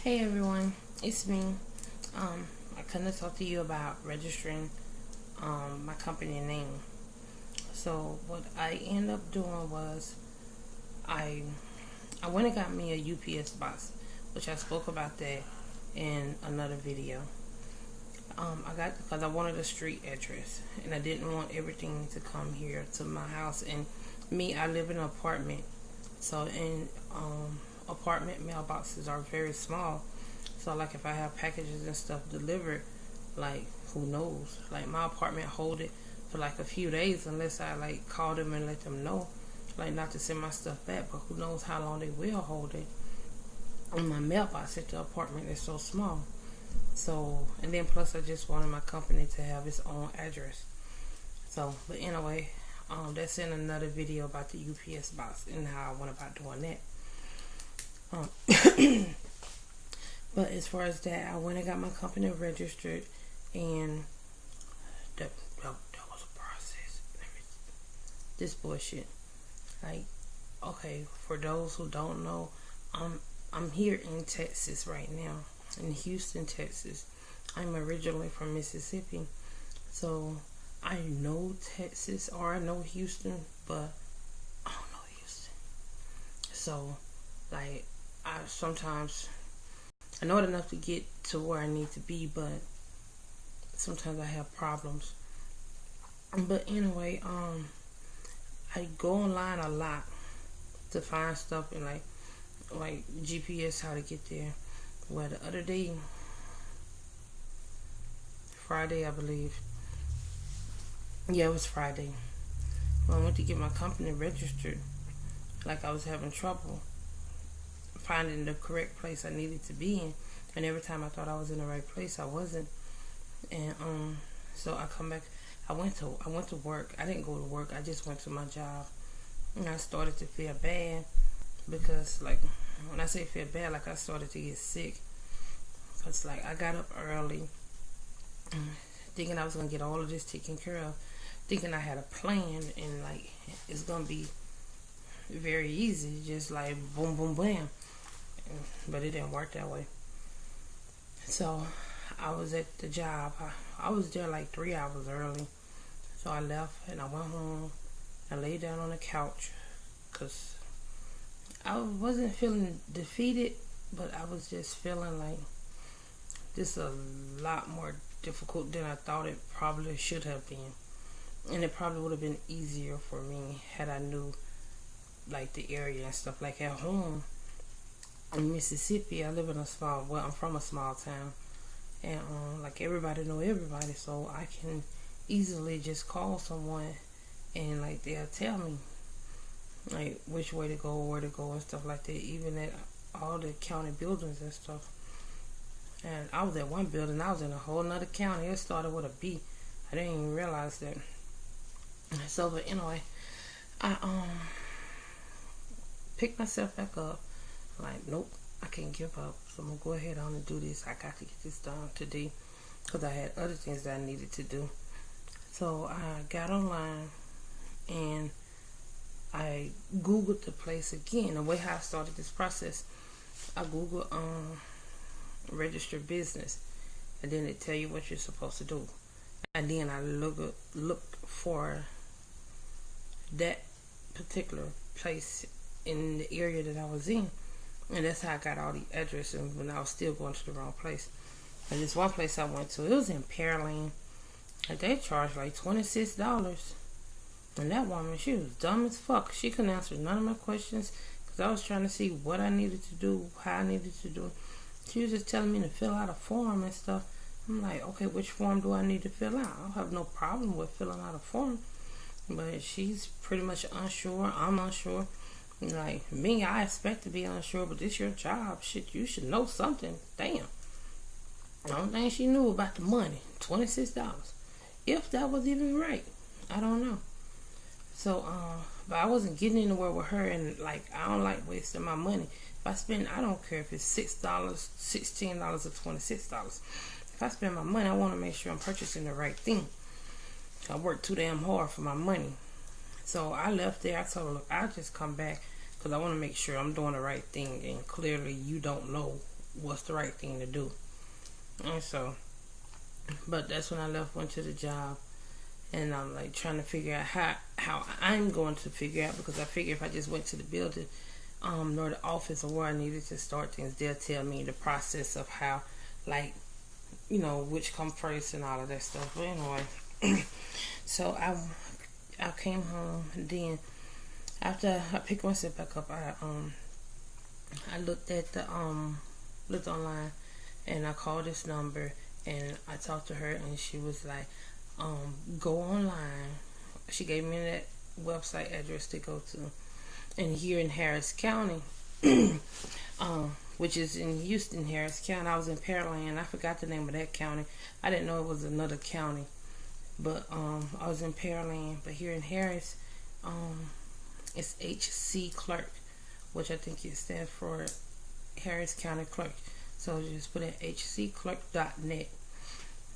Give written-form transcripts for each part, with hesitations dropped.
Hey everyone, it's me. I couldn't talk to you about registering my company name. So what I ended up doing was I I went and got me a UPS box, which I spoke about that in another video. I got because I wanted a street address and I didn't want everything to come here to my house. And me, I live in an apartment, so in apartment mailboxes are very small. So like if I have packages and stuff delivered, like who knows? Like my apartment hold it for like a few days unless I like call them and let them know, like not to send my stuff back. But who knows how long they will hold it? And my mailbox at the apartment is so small. So and then plus I just wanted my company to have its own address. So but anyway, that's in another video about the UPS box and how I went about doing that. But as far as that, I went and got my company registered, and that was a process. This bullshit. Like, okay, for those who don't know, I'm here in Texas right now, in Houston, Texas. I'm originally from Mississippi, so I know Texas or I know Houston, but I don't know Houston. So, like, I know it enough to get to where I need to be, but sometimes I have problems. But anyway, I go online a lot to find stuff and like GPS how to get there. Well, the other day, Friday I believe. Yeah, it was Friday. When I went to get my company registered, like I was having trouble finding the correct place I needed to be in, and every time I thought I was in the right place, I wasn't. And so I come back. I went to work. I didn't go to work. I just went to my job, and I started to feel bad because, like, when I say feel bad, like I started to get sick. Cause like I got up early, thinking I was gonna get all of this taken care of, thinking I had a plan and like it's gonna be very easy, just like boom, boom, bam. But it didn't work that way. So I was at the job. I was there like 3 hours early. So I left and I went home. I laid down on the couch because I wasn't feeling defeated, but I was just feeling like this a lot more difficult than I thought it probably should have been. And it probably would have been easier for me had I knew like the area and stuff. Like at home in Mississippi, I live in I'm from a small town, and like everybody know everybody, so I can easily just call someone and like they'll tell me like which way to go, where to go, and stuff like that. Even at all the county buildings and stuff. And I was at one building, I was in a whole nother county. It started with a B. I didn't even realize that. So, but anyway, I picked myself back up. Like, nope, I can't give up. So I'm gonna go ahead on and do this. I got to get this done today because I had other things that I needed to do. So I got online and I Googled the place again. The way how I started this process, I Googled register business, and then it tell you what you're supposed to do. And then I look for that particular place in the area that I was in. And that's how I got all the addresses when I was still going to the wrong place. And this one place I went to, it was in Pearland. And they charged like $26. And that woman, she was dumb as fuck. She couldn't answer none of my questions because I was trying to see what I needed to do, how I needed to do it. She was just telling me to fill out a form and stuff. I'm like, okay, which form do I need to fill out? I don't have no problem with filling out a form. But she's pretty much unsure. I'm unsure. Like, me, I expect to be unsure, but this your job. Shit, you should know something. Damn. The only thing she knew about the money, $26. If that was even right. I don't know. So, but I wasn't getting anywhere with her, and like, I don't like wasting my money. If I spend, I don't care if it's $6, $16, or $26. If I spend my money, I want to make sure I'm purchasing the right thing. I work too damn hard for my money. So I left there. I told her, look, I'll just come back because I want to make sure I'm doing the right thing. And clearly you don't know what's the right thing to do. And so, but that's when I left, went to the job, and I'm like trying to figure out how I'm going to figure out, because I figure if I just went to the building, nor the office or where I needed to start things, they'll tell me the process of how, like, which come first and all of that stuff. But anyway, so I came home, and then after I picked myself back up, I looked at looked online, and I called this number, and I talked to her, and she was like, go online. She gave me that website address to go to. And here in Harris County, which is in Houston, Harris County. I was in Pearland. I forgot the name of that county. I didn't know it was another county. But I was in Pearland. But here in Harris, it's HC Clerk, which I think it stands for Harris County Clerk. So just put in hcclerk.net.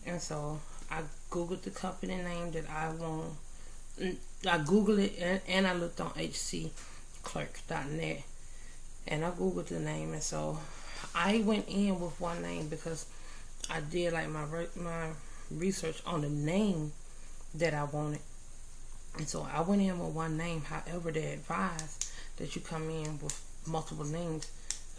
And so I Googled the company name that I want. I Googled it, and I looked on hcclerk.net. And I Googled the name. And so I went in with one name because I did like my research on the name that I wanted. And so I went in with one name. However, they advise that you come in with multiple names,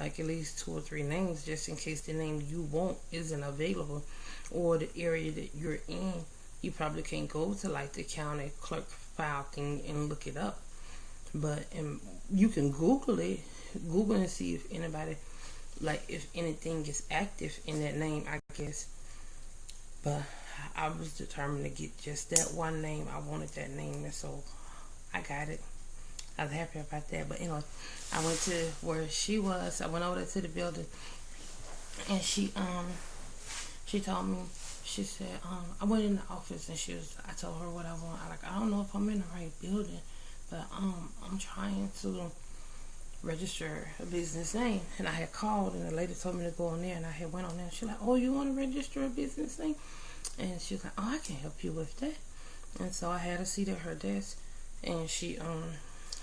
like at least 2 or 3 names, just in case the name you want isn't available, or the area that you're in, you probably can't go to like the county clerk file thing and look it up. But you can Google and see if anybody, like if anything is active in that name, I guess. But I was determined to get just that one name. I wanted that name, and so I got it. I was happy about that. But anyway, I went to where she was. I went over there to the building, and she told me, she said, I went in the office, and I told her what I want. I don't know if I'm in the right building, but I'm trying to register a business name. And I had called, and the lady told me to go on there, and I had went on there, and she's like, oh, you want to register a business name? And she was like, oh, I can help you with that. And so I had a seat at her desk, and she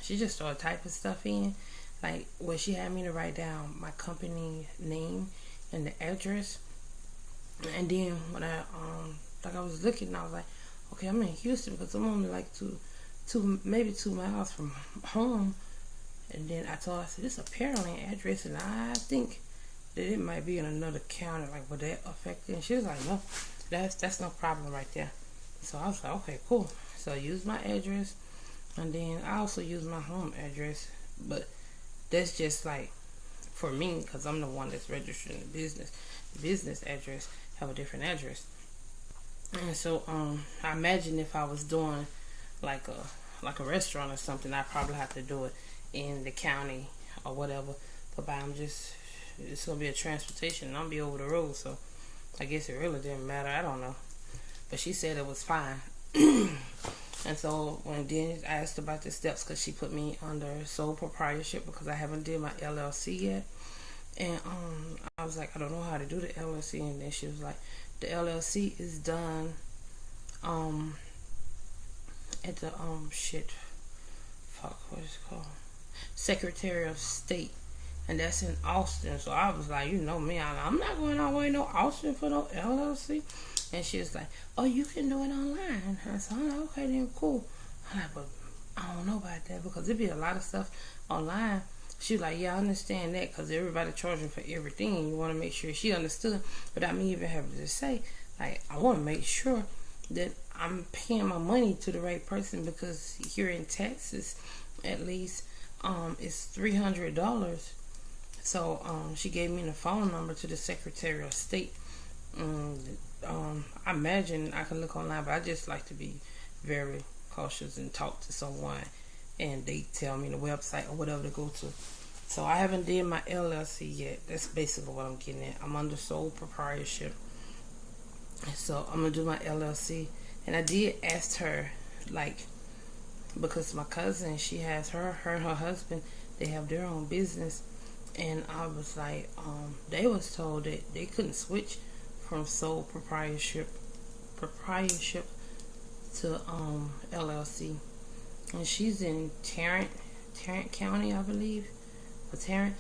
just started typing stuff in, like where she had me to write down my company name and the address. And then when I was looking, I was like, okay, I'm in Houston because I'm only like maybe 2 miles from home. And then I told her, I said, this is a Pearland address, and I think that it might be in another county. Like, would that affect it? And she was like, no, that's no problem right there. So I was like, okay, cool. So I used my address, and then I also used my home address. But that's just like for me, because I'm the one that's registering the business. The business address have a different address. And so I imagine if I was doing like a restaurant or something, I probably have to do it in the county or whatever. But it's gonna be a transportation, and I'm be over the road, so I guess it really didn't matter. I don't know. But she said it was fine. And so when Dennis asked about the steps, because she put me under sole proprietorship because I haven't did my LLC yet. And I was like, I don't know how to do the LLC. And then she was like, the LLC is done at the what is it called? Secretary of State. And that's in Austin. So I was like, you know me, I'm not going all the way to Austin for no LLC. And she was like, oh, you can do it online. And so I'm like, okay, then cool. I'm like, but I don't know about that because there'd be a lot of stuff online. She was like, yeah, I understand that because everybody charging for everything. You want to make sure she understood without me even having to say, like, I want to make sure that I'm paying my money to the right person, because here in Texas, at least, it's $300. So she gave me the phone number to the Secretary of State. I imagine I can look online, but I just like to be very cautious and talk to someone, and they tell me the website or whatever to go to. So I haven't did my LLC yet. That's basically what I'm getting at. I'm under sole proprietorship. So I'm gonna do my LLC. And I did ask her, like, because my cousin, she has her and her husband, they have their own business. And I was like, they was told that they couldn't switch from sole proprietorship to LLC. And she's in Tarrant County, I believe. Or Tarrant.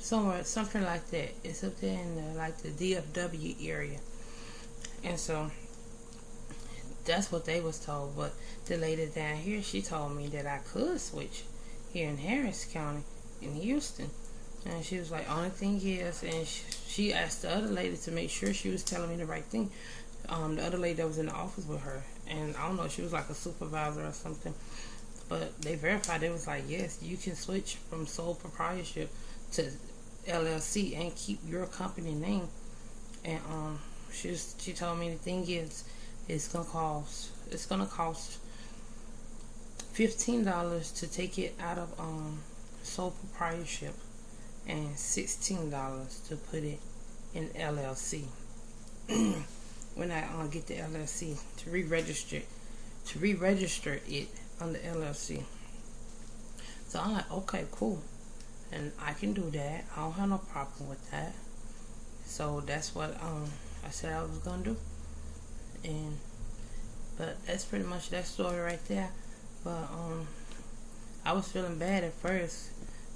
somewhere, something like that. It's up there in like the DFW area, and so that's what they was told. But the lady down here, she told me that I could switch here in Harris County in Houston. And she was like, only thing is, and she asked the other lady to make sure she was telling me the right thing. The other lady that was in the office with her, and I don't know, she was like a supervisor or something. But they verified, it was like, yes, you can switch from sole proprietorship to LLC and keep your company name. And she told me the thing is, it's gonna cost $15 to take it out of sole proprietorship, and $16 to put it in LLC. When I get the LLC to re-register it on the LLC. So I'm like, okay, cool, and I can do that. I don't have no problem with that. So that's what I said I was gonna do. But that's pretty much that story right there. But I was feeling bad at first,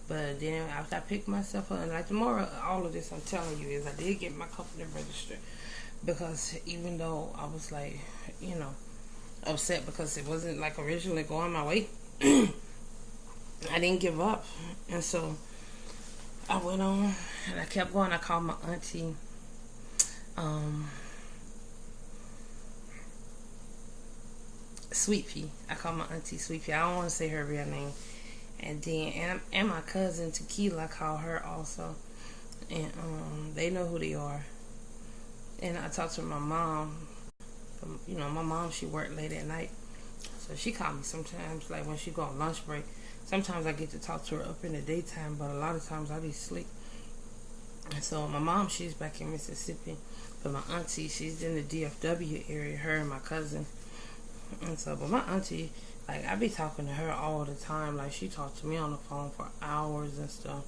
but then after I picked myself up, and like the moral of all of this I'm telling you is I did get my company registered, because even though I was like, upset because it wasn't like originally going my way, I didn't give up. And so I went on and I kept going. I called my auntie, Sweet Pea. I called my auntie Sweet Pea. I don't want to say her real name. And then, and my cousin Tequila, I call her also. And they know who they are. And I talked to my mom. My mom, she worked late at night. So she called me sometimes, like when she go on lunch break. Sometimes I get to talk to her up in the daytime, but a lot of times I be asleep. And so my mom, she's back in Mississippi. But my auntie, she's in the DFW area, her and my cousin. And so, but my auntie, like, I be talking to her all the time. Like, she talked to me on the phone for hours and stuff.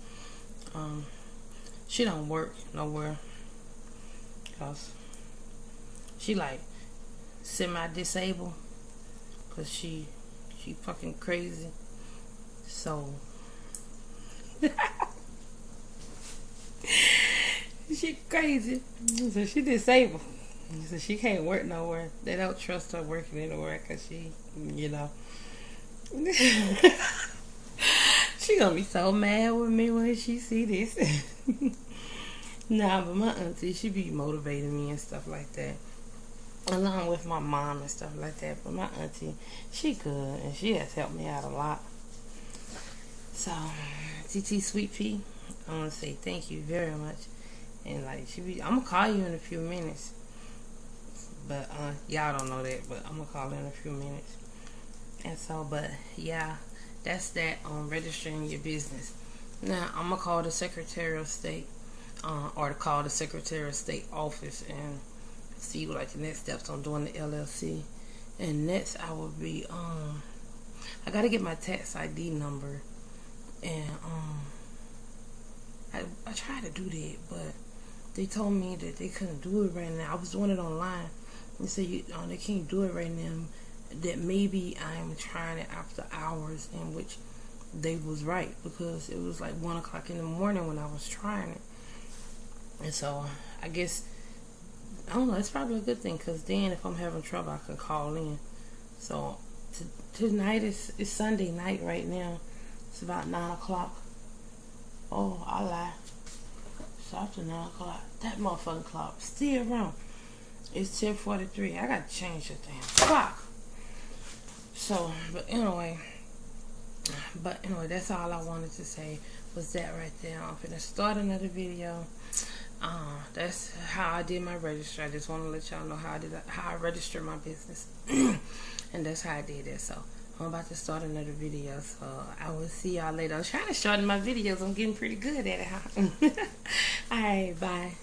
She don't work nowhere, because she, like, semi-disabled, because she fucking crazy. So, she crazy. So, she disabled. So she can't work nowhere. They don't trust her working anywhere because she, she gonna be so mad with me when she see this. Nah, but my auntie, she be motivating me and stuff like that, along with my mom and stuff like that. But my auntie, she good, and she has helped me out a lot. So, TT Sweet Pea, I want to say thank you very much. And like, I'm gonna call you in a few minutes. But y'all don't know that, but I'm gonna call in a few minutes. And so, but yeah, that's that on registering your business. Now I'm gonna call the Secretary of State, or to call the Secretary of State office and see like the next steps on doing the LLC. And next I will be I gotta get my tax ID number, and I tried to do that, but they told me that they couldn't do it right now. I was doing it online. They said they can't do it right now. That maybe I'm trying it after hours, in which they was right, because it was like 1 o'clock in the morning when I was trying it. And so I guess, I don't know, it's probably a good thing, because then if I'm having trouble, I can call in. So tonight is Sunday night right now. It's about 9 o'clock. Oh, I lie. It's after 9 o'clock. That motherfucking clock still wrong. It's 10:43. I gotta change the damn clock. So, but anyway, that's all I wanted to say was that right there. I'm finna start another video. That's how I did my register. I just want to let y'all know how I registered my business, and that's how I did it. So I'm about to start another video. So I will see y'all later. I'm trying to shorten my videos. I'm getting pretty good at it. Huh? All right, bye.